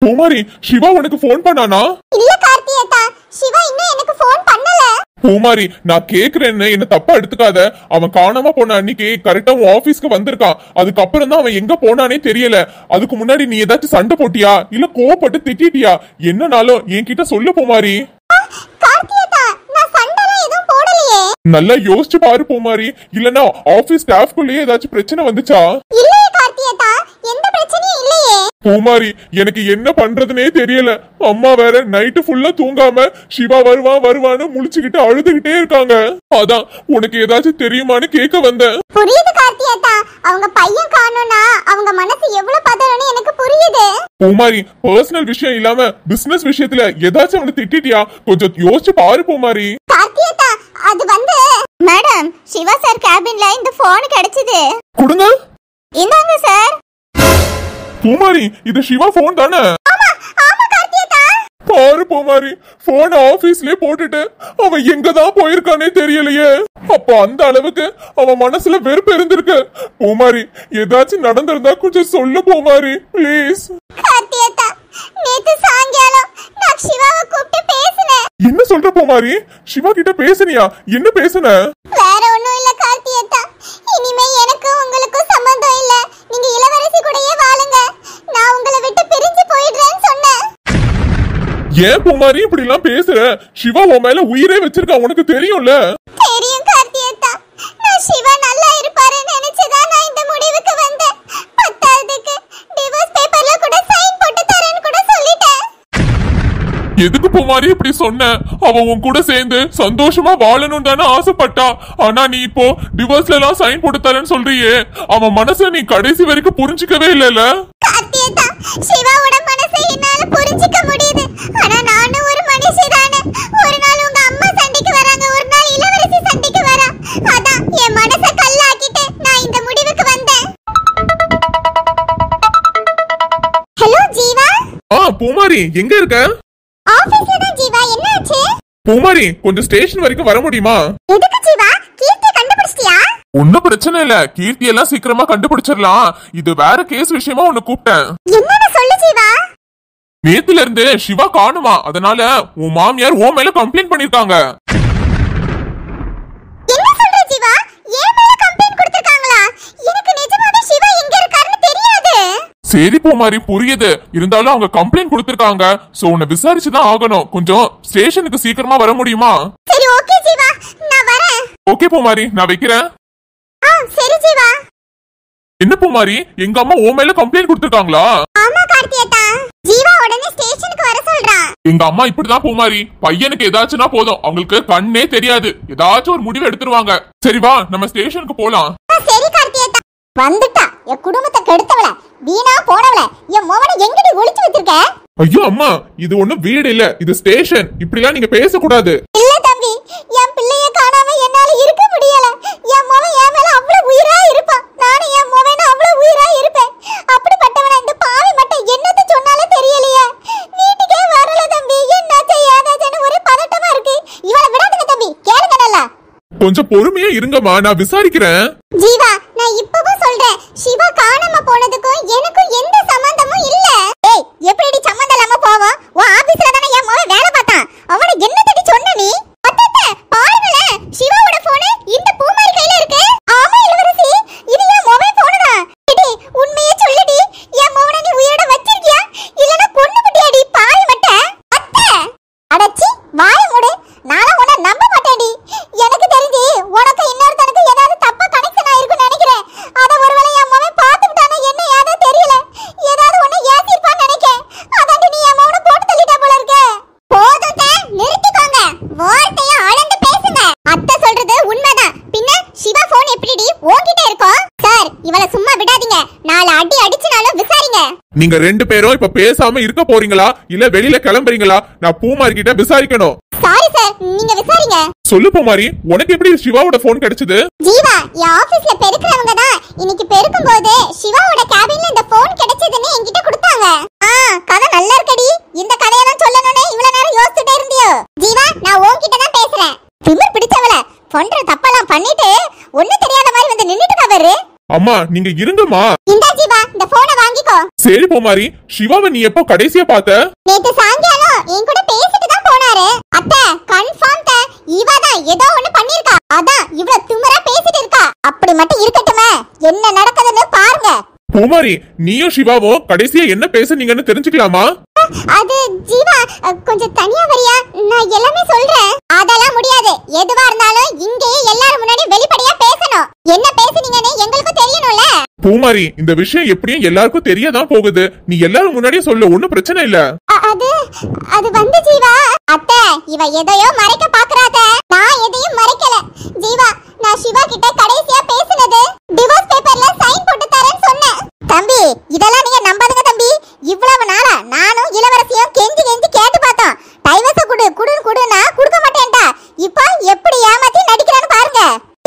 பூமாரி, சிவா உனக்கு போன் பண்ணானா? இல்ல கார்த்தியேதா, சிவா இன்னும் எனக்கு போன் பண்ணல. பூமாரி, நான் கேக்குறேன்னு என்ன தப்பா எடுத்துக்காத. அவன் காணாம போன அன்னைக்கு கரெக்டா உன் ஆபீஸ்க்கு வந்திருக்கான். அதுக்கப்புறம் தான் அவன் எங்க போனானே தெரியல. அதுக்கு முன்னாடி நீ ஏதாச்சும் சண்டை போட்டியா இல்ல கோவப்பட்டு திட்டிட்டியா? என்னனாலும் என்கிட்ட சொல்லு பூமாரி. கார்த்தியேதா, நான் சண்டைலாம் எதுவும் போடலையே. நல்லா யோசிச்சு பாரு பூமாரி, இல்லனா ஆபீஸ் ஸ்டாஃப்குள்ளேயே ஏதாச்சும் பிரச்சனை வந்துச்சா? இல்லையே கார்த்தியேதா, எந்த பிரச்சனையும் இல்லையே. பூமாரி, எனக்கு என்ன பண்றதுனே தெரியல. அம்மா வேற நைட்டு ஃபுல்லா தூங்காம சிவா வருவான்னு முழிச்சுக்கிட்டு அழுதுகிட்டே இருக்காங்க. அதான் உனக்கு ஏதாச்சும் தெரியுமான்னு கேட்க வந்தேன். புரியுது கார்த்தியேதா, அவங்க பையன் காணோம்னா அவங்க மனசு எவ்வளவு பதறன்னு எனக்கு புரியுது. பூமாரி, பர்சனல் விஷயம் இல்லாம பிசினஸ் விஷயத்துல ஏதாச்சும் அவனை திட்டிட்டியா? கொஞ்சம் யோசிச்சு பாரு பூமாரி. கார்த்தியேதா, அது வந்து மேடம், சிவா சார் கேபின்ல இந்த போன் கிடைச்சது. கொடுங்க. இந்தாங்க சார். பூமாரி, இது சிவா போன் தானே? ஆமா ஆமா கார்த்தியேதா. பாரு பூமாரி, போன் ஆபீஸ்லயே போட்டுட்டு அவன் எங்கதான் போயிருக்கானே தெரியலையே. அப்ப அந்த அளவுக்கு அவன் மனசுல வெறுப்பு இருந்திருக்கு. பூமாரி, ஏதாச்சும் நடந்திருந்தா கொஞ்சம் சொல்லு பூமாரி, பிளீஸ். கார்த்தியேதா, நேத்து சாயங்காலம் நான் சிவாவை கூப்பிட்டு பேசினேன். என்ன சொல்ற பூமாரி? சிவா கிட்ட பேசுனியா? என்ன பேசுன? வேற ஒண்ணும் இல்ல கார்த்தியேதா, இனிமே எனக்கு உங்களுக்கும் சம்பந்தம் இல்ல. நீங்க இளவரசி கூடயே வாழுங்க. நான் உங்களை விட்டு பிரிஞ்சு போயிடுறேன்னு சொன்னேன். ஏன் பூமாரி இப்படி எல்லாம் பேசுற? சிவா உன் மேல உயிரே வச்சிருக்கான், உனக்கு தெரியும்ல? தெரியும் கார்த்தியேதா, நான் சிவா நல்லா இருப்பாருன்னு நினைச்சுதான் நான் இந்த முடிவுக்கு வந்தேன். பத்தாவதுக்கு டிவோர்ஸ் பேப்பர்ல கூட சைன் போட்டு தரேன்னு கூட சொல்லிட்டேன். எதுக்கு பூமாரி இப்படி சொன்ன? அவ உன் கூட சேர்ந்து சந்தோஷமா வாழணும் தானே ஆசைப்பட்டா. ஆனா நீ இப்போ டிவோர்ஸ்ல எல்லாம் சைன் போட்டு தரேன்னு சொல்றியே, அவன் மனசை நீ கடைசி வரைக்கும் புரிஞ்சுக்கவே இல்லல? கார்த்தியேதா, சிவாவோட மனசை என்னால புரிஞ்சிக்க முடியுது. ஆனா நானும் ஒரு மனுஷிதானே. ஒரு நாள் உங்க அம்மா சண்டைக்கு வராங்க, ஒரு நாள் இளவரசி சண்டைக்கு வரா. அதான் என் மனசை கல்லாக்கிட்டு நான் இந்த முடிவுக்கு வந்தேன். ஹலோ ஜீவா. பூமாரி, எங்க இருக்க? ஆபீஸ்ல தான் ஜீவா. என்னாச்சு? பூமாரி, கொஞ்சம் ஸ்டேஷன் வரைக்கும் வர முடியுமா? எதுக்கு ஜீவா? கீர்த்தி கண்டுபிடிச்சிட்டியா? ஒன்னும் பிரச்சனை இல்ல, கீர்த்தி எல்லாம் சீக்கிரமா கண்டுபிடிச்சிடலாம். இது வேற கேஸ் விஷயமா உன்னை கூப்பிட்டேன். என்னன்னு சொல்லு ஜீவா. நேத்துல இருந்து சிவா காணுமா, அதனால உன் மாமியார் உன் மேல கம்ப்ளைண்ட் பண்ணிருக்காங்க. என்ன சொல்ற ஜீவா? ஏன் மேல கம்ப்ளைண்ட் கொடுத்திருக்காங்களா? எனக்கு நிஜமாவே சிவா எங்க இருக்காருன்னு தெரியாது. சரி பூமாரி, புரியுது. இருந்தாலும் அவங்க கம்ப்ளைண்ட் கொடுத்திருக்காங்க. சோ உன்னை விசாரிச்சுதான் ஆகணும். கொஞ்சம் ஸ்டேஷனுக்கு சீக்கிரமா வர முடியுமா? சரி ஓகே ஜீவா, நான் வரேன். ஓகே பூமாரி, நான் வைக்கிறேன். சரி ஜீவா. என்ன பூமாரி, எங்க அம்மா உன் மேல கம்ப்ளைண்ட் கொடுத்திருக்காங்களா? ஆமா கார்த்தியேதா, ஜீவா உடனே ஸ்டேஷனுக்கு வர சொல்றான். எங்க அம்மா இப்படிதான் பூமாரி, பையனுக்கு ஏதாச்சும்னா போதும், அவங்களுக்கு கண்ணே தெரியாது, ஏதாச்சும் ஒரு முடிவு எடுத்துருவாங்க. சரி வா, நம்ம ஸ்டேஷனுக்கு போலாம். சரி கார்த்தியேதா. வந்துட்டா என் குடும்பத்தை கெடுத்தவள, வீணா போனவள, என் மோவனை எங்கடி ஒளிச்சு வச்சிருக்க? ஐயோ அம்மா, இது ஒண்ணும் வீடு இல்ல, இது ஸ்டேஷன். இப்படிலாம் நீங்க பேசக்கூடாது. இல்ல தம்பி, என் பிள்ளைய காணாம என்னால இருக்க முடியல. என் மோவன் என் மேல அவ்வளவு உயிரா இருப்பான், நானும் என் மோவன அவ்வளவு உயிரா இருப்பேன். அப்படிப்பட்டவன இந்த பாவி மட்டும் என்னத்த சொன்னாலும் தெரியலையே. வீட்டுக்கே வரல தம்பி. என்னாச்சு ஏதாச்சுன்னு ஒரே பதட்டமா இருக்கு. இவளை விடாதுங்க தம்பி, கேளுங்க நல்லா. கொஞ்சம் பொறுமையா இருங்கம்மா, நான் விசாரிக்கிறேன். ஜீவா, நான் இப்பவும் சொல்றேன், சிவா காணாம போனதுக்கும் எனக்கும் எந்த சம்பந்தமும் இல்ல. ஏய், எப்படிடி சம்பந்தம் இல்லாம போவோம்? உன் ஆபீஸ்ல தானே என் மகன் வேலை பார்த்தான். அவனை என்ன தட்டி சொன்ன நீ? அத்தத்த, பாருங்களேன், சிவாவோட போன் இந்த பூமாரி கையில இருக்கு. ஆமா இளவரசி, இது என் மொபைல் போன் தான். டேய், உண்மையே சொல்லுடி, என் மகனை நீ உயிரோட வச்சிருக்கியா இல்லனா கொன்னுபிட்டியாடி பாவி மட்ட? அத்தை, அடச்சி வாய மூடு. நாளை உன்னை நம்ப மாட்டேன்டி. எனக்கு தெரிஞ்சு உனக்கு இன்னொருத்தனுக்கு ஏதாவது தப்பா கனெக்ஷன் ஆயிருக்குன்னு நினைக்கிறேன். அத ஒருவேளை என் மகன் பார்த்துட்டானே, என்ன ஏதோ தெரியல, ஏதாவது ஒண்ணு ஏத்திருப்பான்னு நினைக்கிறேன். அதாண்டி நீ என் மகனை போட்டு தள்ளிட்டா போல இருக்கு. போதும், நிறுத்திக்கோங்க. வார்த்தைய அளந்து பேசுங்க. அத்தை சொல்றது உண்மைதான். பின்ன சிவா போன் எப்படிடி உன்கிட்ட இருக்கும்? சார், இவளை சும்மா விடாதீங்க. நாலு அடி அடிச்சுனாலும் விசாரிங்க. நீங்க ரெண்டு பேரும் இப்ப பேசாம இருக்க போறீங்களா இல்ல வெளியில கிளம்புறீங்களா? நான் பூமாரி கிட்ட விசாரிக்கணும். சாரி சார், நீங்க விசாரிங்க. சொல்லு பூமாரி, உனக்கு எப்படி சிவாவோட போன் கிடைச்சது? ஜீவா, என் ஆபீஸ்ல பெருக்குறவங்க தான் இன்னைக்கு பெருக்கும்போது சிவாவோட கேபின்ல இந்த போன் கிடைச்சதுன்னு என்கிட்ட கொடுத்தாங்க. கதை நல்லா இருக்கடி. இந்த கதையை தான் சொல்லணும்னு இவ்வளவு நேரம் யோசிச்சுட்டே இருந்தியோ? ஜீவா, நான் உன்கிட்ட தான் பேசுறேன். திமிர் பிடிச்சவள, பண்ற தப்பெல்லாம் பண்ணிட்டு ஒண்ணு தெரியாத மாதிரி வந்து நின்னுட்டு கவரு. அம்மா, நீங்க இருங்கம்மா. இந்த ஜீவா, இந்த போனை வாங்கிக்கோ. சரி பூமாரி, சிவாவை நீ எப்போ கடைசியா பார்த்த? நேத்து சாயங்காலம் என் கூட பேசிட்டு தான் போனாரு. அத்தை கன்ஃபார்ம் த இவதான் ஏதோ ஒண்ணு பண்ணிருக்கா. அதான் இவ்வளவு திமிரா பேசிட்டு இருக்கா. அப்படி மட்டும் இருக்கட்டுமே, என்ன நடக்குதுன்னு பாருங்க. பூமாரி, நீயும் சிவாவும் கடைசியா என்ன பேசுனீங்கன்னு தெரிஞ்சுக்கலாமா? அது ஜீவா, கொஞ்சம் தனியா வரியா? நான் எல்லாமே சொல்றேன். அதெல்லாம் முடியாது. எதுவா இருந்தாலும் இங்கேயே எல்லாரும் முன்னாடி வெளிப்படையா பேசணும். என்ன பேசுனீங்கன்னு எங்களுக்கும் தெரியணும்ல. பூமாரி, இந்த விஷயம் எப்படியும் எல்லாருக்கும் தெரியதான் போகுது. நீ எல்லாரும் முன்னாடியே சொல்லு, ஒண்ணும் பிரச்சனை இல்ல. அது வந்து ஜீவா, அத்தை இவ எதையோ மறைக்க பாக்குறாத. நான் எதையும் மறைக்கல ஜீவா. நான் சிவா கிட்ட கடைசியா பேசினது டிவோர்ஸ் பேப்பர்ல சைன் போட்டு தரேன்னு சொன்னேன். தம்பி, இதெல்லாம் நீங்க நம்பாதுங்க தம்பி. இவ்வளவு நாளா நானும் இளவரசியும் கெஞ்சி கெஞ்சி கேட்டு பார்த்தோம். டைவர்ஸ் குடுன்னா கொடுக்க மாட்டேன்டா. இப்போ எப்படி ஏமாத்தி நடிக்கிறான்னு பாருங்க.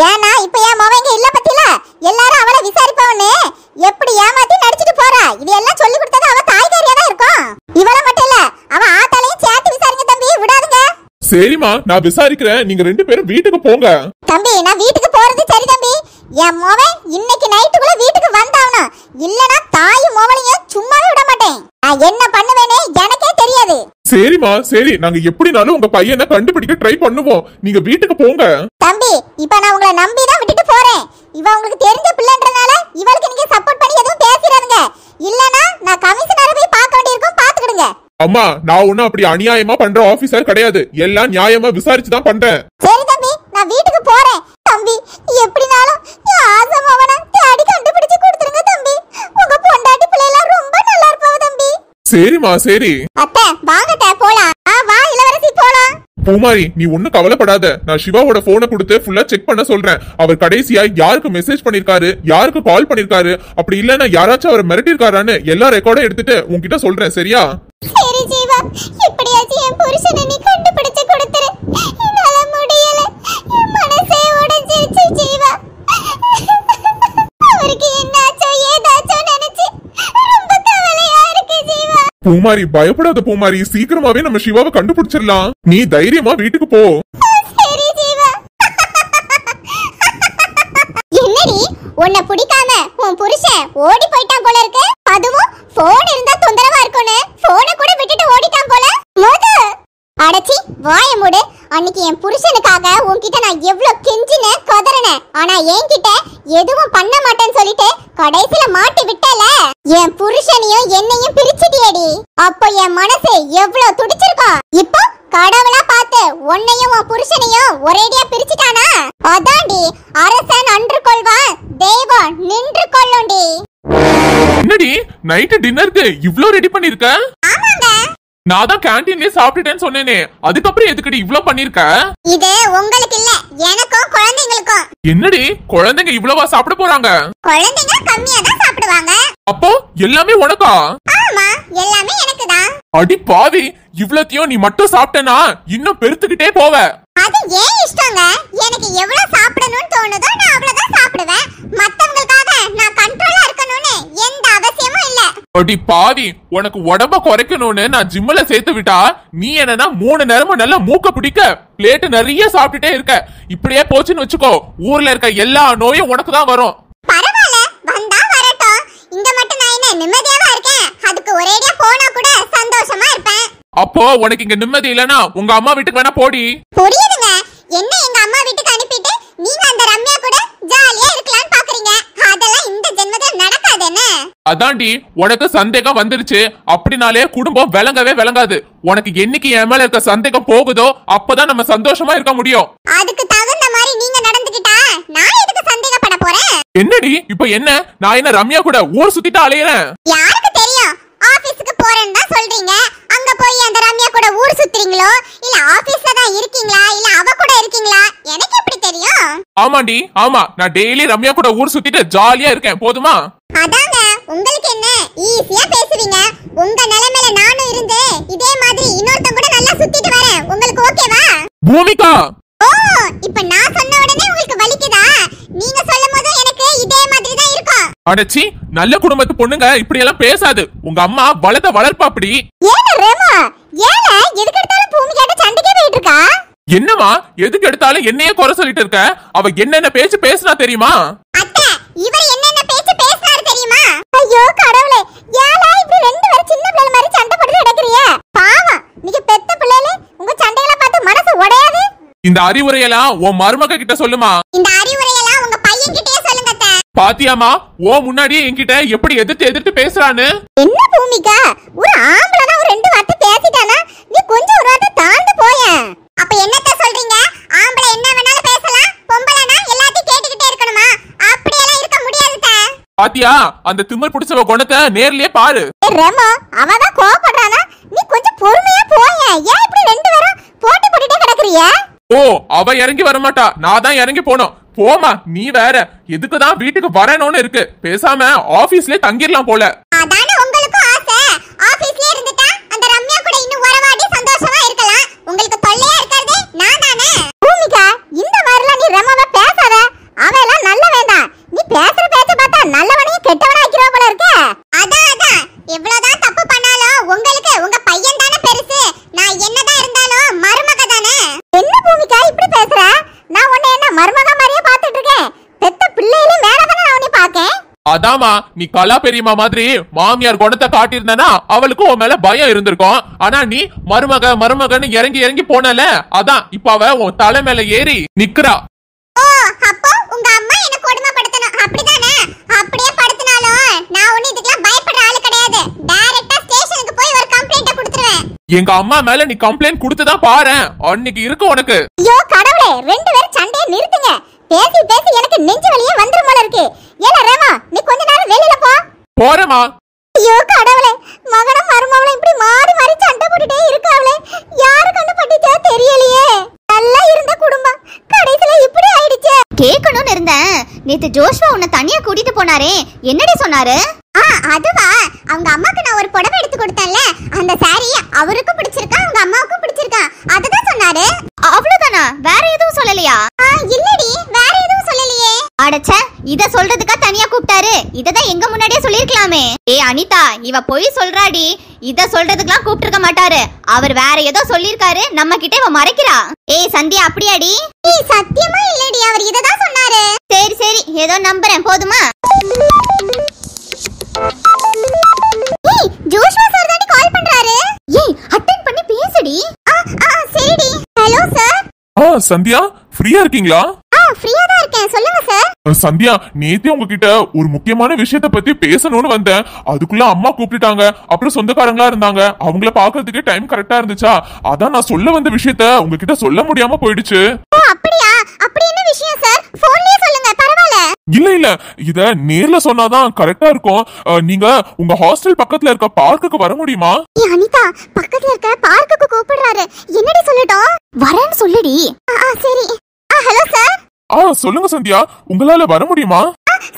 ஏன்னா இப்ப என் மவங்க இல்ல பத்தில எல்லாரும் அவளை விசாரிப்பவனே எப்படி ஏமாத்தி நடிச்சிட்டு போறா. இது எல்லாம் சொல்லி கொடுத்தது அவ தாய்காரியா தான் இருக்கும். இவள மட்டும் இல்ல, அவ ஆத்தாலையும் சேர்த்து விசாரிங்க தம்பி, விடாதுங்க. சரிமா, நான் விசாரிக்கிறேன். நீங்க 2 பேரும் வீட்டுக்கு போங்க. தம்பி, நான் வீட்டுக்கு போறது சரி தம்பி. என் மவன் இன்னைக்கு நைட்டுக்குள்ள வீட்டுக்கு வந்தாவணும். இல்லனா தாயும் மவளையும் சும்மாவே விட மாட்டேன். நான் என்ன பண்ணுவேனே எனக்கே தெரியாது. சரிமா, சரி, நாங்க எப்படினாலும் உங்க பையனை கண்டுபிடிக்க ட்ரை பண்ணுவோம். நீங்க வீட்டுக்கு போங்க. தம்பி, இப்ப நான் உங்களை நம்பி தான் விட்டுட்டு போறேன். இவ உங்களுக்கு தெரிஞ்ச பிள்ளைன்றனால இவளுக்கு நீங்க சப்போர்ட் பண்ணி எதுவும் பேசிடாதீங்க. இல்லனா நான் கமிஷனரை போய் பார்க்க வேண்டியிருக்கும், பாத்துக்கிடுங்க. அம்மா, நான் ஒன்னும் அப்படி அநியாயமா பண்ற ஆபீசர் கிடையாது. எல்லாம் நியாயமா விசாரிச்சு தான் பண்றேன். சரி தம்பி, நான் வீட்டுக்கு போறேன். தம்பி, எப்படினாலும் ஆசமாவன தேடி கண்டுபிடிச்சு கொடுத்துருங்க தம்பி. உங்க பொண்டாட்டி பிள்ளைலாம் ரொம்ப நல்லா இருப்பாவ தம்பி. சரிமா, சரி. அத்தை வாங்கட்ட போலாம். வா இளவரசி போலாம். பூமாரி, நீ ஒண்ணும் கவலைப்படாத. நான் சிவாவோட போனை கொடுத்து ஃபுல்லா செக் பண்ண சொல்றேன். அவர் கடைசியா யாருக்கு மெசேஜ் பண்ணிருக்காரு, யாருக்கு கால் பண்ணிருக்காரு, அப்படி இல்லன்னா யாராச்சும் அவரை மிரட்டிருக்காரான்னு எல்லா ரெக்கார்டும் எடுத்துட்டு உன்கிட்ட சொல்றேன். சரியா? சரி ஜீவா, எப்படியாச்சும் என் புருஷனை நீ கண்டுபிடிச்சு கொடுத்துரு. என்னால முடியல, என் மனசே உடைஞ்சிருச்சு ஜீவா. அவருக்கு என்னாச்சோ ஏதாச்சோ நினைச்சு ரொம்ப கவலையா இருக்கு ஜீவா. பூமாரி, பயப்படாத பூமாரி. சீக்கிரமாவே நம்ம சிவாவை கண்டுபிடிச்சிடலாம். நீ தைரியமா வீட்டுக்கு போ. சரி ஜீவா. என்னடி, உன்னை பிடிக்காம உன் புருஷன் ஓடி போயிட்டான் போல இருக்கு. அதுவும் போன் இருந்தா தொந்தரவா இருக்கும்னு போனை கூட விட்டுட்டு ஓடிட்டான் போல. மோது அடச்சி வாய மூடு. அன்னைக்கு என் புருஷனுக்காக உன்கிட்ட நான் எவ்வளவு கெஞ்சினே கதறனேன். ஆனா என்கிட்ட எதுவும் பண்ண மாட்டேன்னு சொல்லிட்டு கடைசில மாட்டி விட்டல. என் புருஷனையும் என்னையும் பிரிச்சிட்டியேடி. அப்போ என் மனசு எவ்வளவு துடிச்சிருக்கும். இப்போ கடவுளா பார்த்து உன்னையும் உன் புருஷனையும் ஒரேடியா பிரிச்சிட்டானா? அதான்டி அரசன் அன்று கொள்வான், தெய்வம் நின்று கொள்ளும்டி. என்னடி நைட் டின்னருக்கு இவ்ளோ ரெடி பண்ணிருக்க? ஆமாங்க, நான் தான் கேண்டீன்லயே சாப்பிட்டுட்டேன்னு சொன்னேனே, அதுக்கப்புறம் எதுக்கடி இவ்ளோ பண்ணிருக்க? இது உங்களுக்கு இல்ல, எனக்கும் குழந்தைங்களுக்கும். என்னடி குழந்தைங்க இவ்வளவா சாப்பிட போறாங்க? குழந்தைங்க கம்மியா தான் சாப்பிடுவாங்க. அப்போ எல்லாமே உனக்கா? ஆமா, எல்லாமே எனக்கு தான். அடி பாவி, இவ்ளோத்தையும் நீ மட்டும் சாப்பிட்டனா இன்னும் பெருத்துக்கிட்டே போவ. அது ஏன் இஷ்டங்க. எனக்கு எவ்வளவு சாப்பிடணும்னு தோணுதோ நான் அவ்வளவுதான் சாப்பிடுவேன். மத்தவங்களுக்காக நான் கண்ட்ரோலா இருக்கணும்னு எந்த அவசியமும் இல்ல. அடி பாவி, உனக்கு உடம்ப குறைக்கணும்னு நான் ஜிம்ல சேர்த்து விட்டா நீ என்னன்னா 3 நேரமும் நல்லா மூக்க பிடிக்க பிளேட் நிறைய சாப்பிட்டுட்டே இருக்க. இப்படியே போச்சுன்னு வச்சுக்கோ, ஊர்ல இருக்க எல்லா நோயும் உனக்கு தான் வரும். பரவாயில்ல, வந்தா வரட்டும். இங்க மட்டும் நான் என்ன நிம்மதியாவா இருக்கேன். அதுக்கு ஒரேடியா போனா கூட சந்தோஷமா இருப்பேன். அப்போ உனக்கு இங்க நிம்மதி இல்லனா உங்க அம்மா வீட்டுக்கு வேணா போடி. புரியுதுங்க. என்ன எங்க அம்மா வீட்டுக்கு அனுப்பிட்டு நீங்க அந்த ரம்யா கூட ஜாலியா இருக்கலாம்னு பாக்குறீங்க. அதெல்லாம் இந்த ஜென்மத்துல நடக்காது. என்ன அதான்டி, உனக்கு சந்தேகம் வந்துருச்சு அப்படினாலே குடும்பம் விளங்கவே விளங்காது. உனக்கு என்னைக்கு என் மேல இருக்க சந்தேகம் போகுதோ அப்பதான் நம்ம சந்தோஷமா இருக்க முடியும். அதுக்கு தகுந்த மாதிரி நீங்க நடந்துக்கிட்டா நான் எதுக்கு சந்தேகப்பட போறேன்? என்னடி இப்ப என்ன, நான் என்ன ரம்யா கூட ஊர் சுத்திட்டு அலையறேன்? யாருக்கு தெரியும், ஆபீஸ்க்கு போறேன்னு தான் சொல்றீங்க. அங்க போய் அந்த ரம்யா கூட ஊர் சுத்துறீங்களோ இல்ல ஆபீஸ்ல தான் இருக்கீங்களா இல்ல அவ கூட இருக்கீங்களா எனக்கு எப்படி தெரியும்? ஆமாண்டி, ஆமா, நான் டெய்லி ரம்யா கூட ஊர் சுத்திட்டு ஜாலியா இருக்கேன். போதுமா? அதாங்க, உங்களுக்கு என்ன ஈஸியா பேசுவீங்க. உங்க நிலைமையில நானும் இருந்து இதே மாதிரி இன்னொருத்தன் கூட நல்லா சுத்திட்டு வரேன். உங்களுக்கு ஓகேவா? பூமிகா, ஓ, இப்ப நான் சொன்ன உடனே உங்களுக்கு வலிக்குதா? நீங்க சொல்லும்போது எனக்கு இதே மாதிரி தான் இருக்கும். அடச்சி, நல்ல குடும்பத்து பொண்ணுங்க இப்படி எல்லாம் பேசாது. உங்க அம்மா வளர்த்த வளர்ப்பா அப்படி. ஏல ரேமா, ஏல எதுக்கு எடுத்தாலும் பூமிகாட்ட சண்டைக்கே போயிட்டு இருக்கா? என்னமா எதுக்கு எடுத்தாலும் என்னையே குறை சொல்லிட்டு இருக்க? அவ என்னென்ன பேச்சு பேசினா தெரியுமா? அத்தை, இவர் என்னென்ன பேச்சு பேசினாரு தெரியுமா? ஐயோ கடவுளே, ஏல சின்ன பிள்ளை மாதிரி சண்டை போட்டு நடக்கறிய? பாவம், நீங்க பெத்த பிள்ளைகளே உங்க சண்டைகளை பார்த்து மனசு உடையாது. இந்த அறிவுரையெல்லாம் உன் மருமக கிட்ட சொல்லுமா. இந்த அறிவுரையெல்லாம் உங்க பையன் கிட்டயே சொல்லுங்க அத்தை. பாத்தியாமா, ஓ முன்னாடியே என்கிட்ட எப்படி எதிர்த்து பேசுறான்னு. என்ன பூமிகா, ஒரு ஆம்பளனா ஒரு ரெண்டு வார்த்தை பேசிட்டானா நீ கொஞ்சம் ஒரு வார்த்தை தாழ்ந்து போயேன். அப்ப என்னத்த சொல்றீங்க? ஆம்பளை என்ன வேணாலும் பேசலாம், பொம்பளைனா எல்லாத்தையும் கேட்டுக்கிட்டே இருக்கணுமா? அப்படியெல்லாம் இருக்க முடியாதுதா. பாத்தியா, அந்த திமிர் பிடிச்சவ குணத்தை நேர்லயே பாரு. ரெமோ, அவதான் கோபப்படுறானா, நீ கொஞ்சம் பொறுமையா போயேன். ஏன் இப்படி ரெண்டு பேரும் போட்டி போட்டுட்டே கிடக்குறீங்க? ஓ, அவ இறங்கி வரமாட்டா, நான் தான் இறங்கி போனோம். போமா, நீ வேற எதுக்குதான் வீட்டுக்கு வரணும்னு இருக்கு. பேசாம ஆபீஸ்லயே தங்கிடலாம் போல. அதானே உங்களுக்கும் ஆசை. ஆபீஸ்லயே இருந்துட்டா அந்த ரம்யா கூட இன்னும் உறவாடி சந்தோஷமா இருக்கலாம். உங்களுக்கு தொல்லையா இருக்கிறது நான் தானே. பூமிகா, இந்த மாதிரிலாம் நீ ரெமோவை பேசாத. அவெல்லாம் நல்ல வேண்டாம். நீ பேசுற பேச்ச பார்த்தா நல்லவனையும் கெட்டவனா ஆக்கிரோ போல இருக்கு. அதான் எவ்வளவுதான் தப்பு பண்ணாலும் உங்களுக்கு உங்க பையன் தானே பெருசு. நான் என்னதான் இருந்தாலும் மருமக தானே. என்ன பூமிகா இப்படி பேசுற? நான் உன்னை என்ன மருமக மாதிரியே பார்த்துட்டு இருக்கேன். பெத்த பிள்ளையில மேல தானே நான் உன்னை பார்க்கேன். அதாமா, நீ கலா பெரியம்மா மாதிரி மாமியார் குணத்தை காட்டியிருந்தனா அவளுக்கும் உன் மேல பயம் இருந்திருக்கும். ஆனா நீ மருமகன்னு இறங்கி போனல, அதான் இப்ப அவ உன் தலை மேல ஏறி நிக்கிறா. ஓ, அப்போ உங்க அம்மா என்ன கொடுமைப்படுத்தணும் அப்படிதானே? அப்படியே படுத்தினாலும் நான் ஒண்ணு இதுக்கெல்லாம் பயப்படுற ஆளு கிடையாது. டைரக்டா ஸ்டேஷனுக்கு போய் ஒரு கம்ப்ளைன்ட் கொடுத்துருவேன். எங்க அம்மா மேல நீ கம்ப்ளைண்ட் கொடுத்துதான் பாரு, அன்னைக்கு இருக்கு உனக்கு. ஐயோ கடவுளே, ரெண்டு பேரும் சண்டையை நிறுத்துங்க. பேசி எனக்கு நெஞ்சு வலியே வந்துரும் போல இருக்கு. ஏல ரேமா, நீ கொஞ்ச நேரம் வெளியில போ. போறேமா. ஐயோ கடவுளே, மகனும் மருமகளும் இப்படி மாறி மாறி சண்டை போட்டுட்டே இருக்காங்களே. யாரு கண்ணு பட்டுச்சா தெரியலையே. நல்லா இருந்த குடும்பம் கடைசில இப்படி ஆயிடுச்சு. கேட்கணும்னு இருந்தேன். நேத்து ஜோஷ்வா உன்னை தனியா கூட்டிட்டு போனாரே, என்னடி சொன்னாரு? அதுவா, அவங்க அம்மாக்கு நான் ஒரு புடவை எடுத்து கொடுத்தேன்ல, அந்த சாரி அவருக்கும் பிடிச்சிருக்கா, அவங்க அம்மாவுக்கும் பிடிச்சிருக்கா. அததான் சொன்னாரு. அவ்வளவுதானா? வேற எதுவும் சொல்லலையா? இல்லடி, வேற எதுவும் சொல்லலையே. அடச்சே, இத சொல்றதுக்கா தனியா கூப்பிட்டாரு? இததான் எங்க முன்னாடியே சொல்லிருக்கலாமே. அனிதா, இவ போய் சொல்றாடி. இத சொல்றதுக்குலாம் கூப்பிட்டு மாட்டாரு. அவர் வேற ஏதோ சொல்லிருக்காரு, நம்ம கிட்ட இவ மறைக்கிறா. சந்தியா, அப்படியாடி? சத்தியமா இல்லடி, அவர் இததான் சொன்னாரு. சரி, ஏதோ நம்புறேன், போதுமா? ஜோஷ்வா சார் தானே கால் பண்றாரு. அட்டெண்ட் பண்ணி பேசுடி. சரிடி. Hello sir. சந்தியா, ஃப்ரீயா இருக்கீங்களா? ஃப்ரீயா தான் இருக்கேன், சொல்லுங்க சார். சந்தியா, நேத்தே உங்ககிட்ட ஒரு முக்கியமான விஷயத்த பத்தி பேசணும்னு வந்தேன். அதுக்குள்ள அம்மா கூப்பிட்டுட்டாங்க. அப்புறம் சொந்தக்காரங்களா இருந்தாங்க, அவங்கள பாக்குறதுக்கு டைம் கரெக்டா இருந்துச்சா, அதான் நான் சொல்ல வந்த விஷயத்த உங்ககிட்ட சொல்ல முடியாம போயிடுச்சு. அப்படியா? அப்படி என்ன விஷயம் சார்? போன்லயே சொல்லுங்க, பரவாயில்ல. இல்ல, இத நேர்ல சொன்னாதான் கரெக்டா இருக்கும். நீங்க உங்க ஹாஸ்டல் பக்கத்துல இருக்க பார்க்குக்கு வர முடியுமா? அனிதா, பக்கத்துல இருக்க பார்க்குக்கு கூப்பிடுறாரு. என்னடி சொல்லட்டும்? வரேன்னு சொல்லுடி. சரி. Hello sir. சொல்லுங்க சந்தியா, உங்களால வர முடியுமா?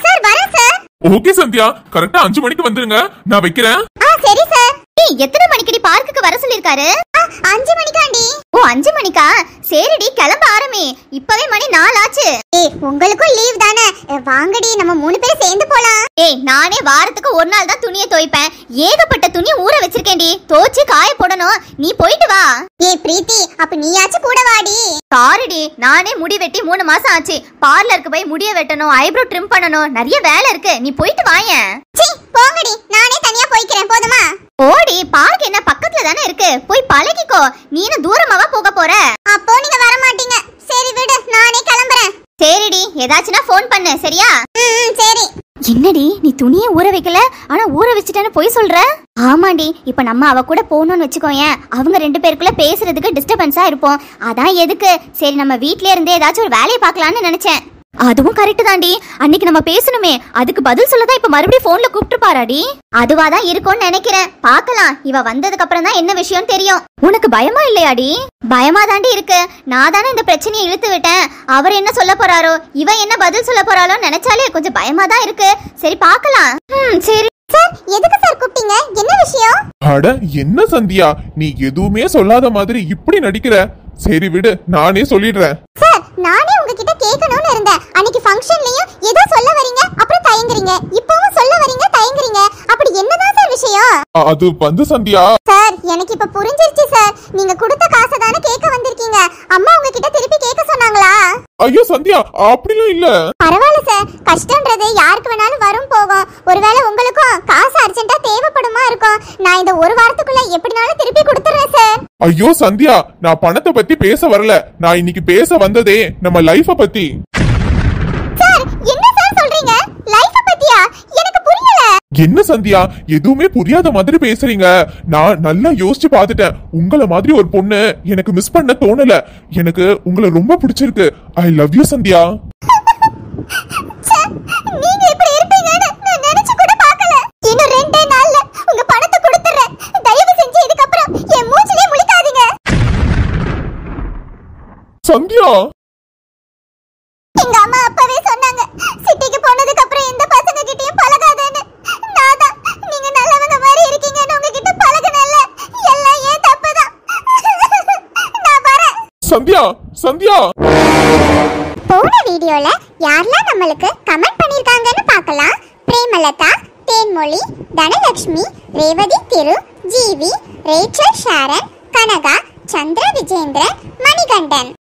சார், வரேன் சார். ஓகே சந்தியா, கரெக்டா 5 மணிக்கு வந்துருங்க, நான் வைக்கிறேன். சரி சார். எத்தனை மணிக்கடி பார்க்குக்கு வர சொல்லிருக்காரு? 5 மணிக்காண்டி. ஓ, 5 மணிக்கா? சரிடி, கிளம்ப ஆரம்பி. இப்பவே மணி 4 ஆச்சு. உங்களுக்கும் லீவ் தானே, வாங்கடி நம்ம 3 பேரும் சேர்ந்து போலாம். நானே வாரத்துக்கு ஒரு நாள் தான் துணியை துவைப்பேன். ஏகப்பட்ட துணி ஊற வச்சிருக்கேன்டி, தோச்சு காய போடணும். நீ போயிட்டு வா. பிரீத்தி, அப்ப நீயாச்சும் கூட வாடி. சாரிடி, நானே முடி வெட்டி 3 மாசம் ஆச்சு. பார்லருக்கு போய் முடிய வெட்டணும், ஐப்ரோ ட்ரிம் பண்ணணும், நிறைய வேலை இருக்கு. நீ போயிட்டு வாயேன். போங்கடி, நானே தனியா போய்க்கிறேன், போதுமா? ஓடி, பார்க் என்ன பக்கத்துல தானே இருக்கு, போய் பழகிக்கோ. நீ என்ன தூரமாவா போக போற? அப்போ நீங்க வர மாட்டீங்க. சரி விடு, நானே கிளம்புறேன். சரிடி, ஏதாச்சுன்னா ஃபோன் பண்ணு, சரியா? சரி. என்னடி, நீ துணியை ஊற வைக்கல, ஆனா ஊற வச்சுட்டேன்னு போய் சொல்ற? ஆமாண்டி, இப்ப நம்ம அவ கூட போகணும்னு வச்சுக்கோயேன், அவங்க 2 பேருக்குள்ள பேசுறதுக்கு டிஸ்டர்பன்ஸா இருப்போம். அதான் எதுக்கு, சரி நம்ம வீட்லயே இருந்தே ஏதாச்சும் ஒரு வேலையை பார்க்கலாம்னு நினைச்சேன். அதுவும் கரெக்ட் தாண்டி, அன்னைக்கு நம்ம பேசணுமே, அதுக்கு பதில் சொல்லதான் இப்ப மறுபடியும் போன்ல கூப்பிட்டு பாராடி. அதுவாதான் இருக்கும்னு நினைக்கிறேன், பாக்கலாம். இவ வந்ததுக்கு அப்புறம் தான் என்ன விஷயம் தெரியும். உனக்கு பயமா இல்லையாடி? பயமா தாண்டி இருக்கு. நான் தானே இந்த பிரச்சனையை இழுத்து விட்டேன். அவர் என்ன சொல்ல போறாரோ, இவ என்ன பதில் சொல்ல போறாளோ நினைச்சாலே கொஞ்சம் பயமா தான் இருக்கு. சரி, பாக்கலாம். சரி சார், எதுக்கு சார் கூப்பிட்டீங்க? என்ன விஷயம்? அட என்ன சந்தியா, நீ எதுவுமே சொல்லாத மாதிரி இப்படி நடிக்கிற. சரி விடு, நானே சொல்லிடுறேன். சார், நானே உங்ககிட்ட கேட்கணும்னு இருந்தேன். அன்னைக்கு ஃபங்க்ஷன்லயும் ஏதோ சொல்ல வரீங்க, அப்புறம் தயங்குறீங்க. இப்பவும் சொல்ல வரீங்க, தயங்குறீங்க. அப்படி என்னதான் சார் விஷயம்? அது வந்து சந்தியா. சார், எனக்கு இப்ப புரிஞ்சிருச்சு சார். நீங்க கொடுத்த காசை தானே கேட்க வந்திருக்கீங்க. அம்மா உங்ககிட்ட திருப்பி கேட்க சொன்னாங்களா? ஐயோ சந்தியா, அப்படிலாம் இல்ல. பரவாயில்ல சார், கஷ்டம்ன்றது யாருக்கு வேணாலும் வரும் போகும். ஒருவேளை உங்களுக்கும் காசு அர்ஜென்ட்டா தேவைப்படுமா இருக்கும். நான் இந்த ஒரு வாரத்துக்குள்ள எப்படினாலும் திருப்பி கொடுத்துறேன் சார். ஐயோ சந்தியா, நான் பணத்தை பத்தி பேச வரல. நான் இன்னைக்கு பேச வந்ததே நம்ம லைஃப பத்தி. சார் என்ன சார் சொல்றீங்க? லைஃப பத்தியா? எனக்கு புரியல. என்ன சந்தியா, எதுவுமே புரியாத மாதிரி பேசுறீங்க? நான் நல்லா யோசிச்சு பார்த்துட்டேன். உங்கள மாதிரி ஒரு பொண்ணு எனக்கு மிஸ் பண்ண தோணல. எனக்கு உங்களை ரொம்ப பிடிச்சிருக்கு. I love you Sandhya. நீங்க இப்படி இருப்பீங்கன்னு நான் நினைச்சு கூட பார்க்கல. இன்னும் 2 நாள்ல உங்க பணத்தை கொடுத்துறேன். தயவு செஞ்சு இதுக்கு அப்புறம் என் மூஞ்சிலே முழிக்காதீங்க. சந்தியா, எங்க அம்மா அப்பவே சொன்னாங்க, சிட்டிக்கு போனதுக்கு அப்புறம் எந்த பசங்க கிட்டயும் பழகாதேன்னு. நான்தான் நீங்க நல்லவங்க மாதிரி இருக்கீங்கன்னு உங்ககிட்ட பழகுனேன்ல. எல்லாம் ஏன் தப்புதான். நான் வரேன். சந்தியா, சந்தியா. போன வீடியோல யாரெல்லாம் நம்மளுக்கு கமெண்ட் பண்ணிருக்காங்கன்னு பார்க்கலாம். பிரேமலதா, தேன்மொழி, தனலட்சுமி, ரேவதி திரு, ஜீவி, ரேச்சல் ஷாரன், கனகா, சந்திர விஜேந்திரன், மணிகண்டன்.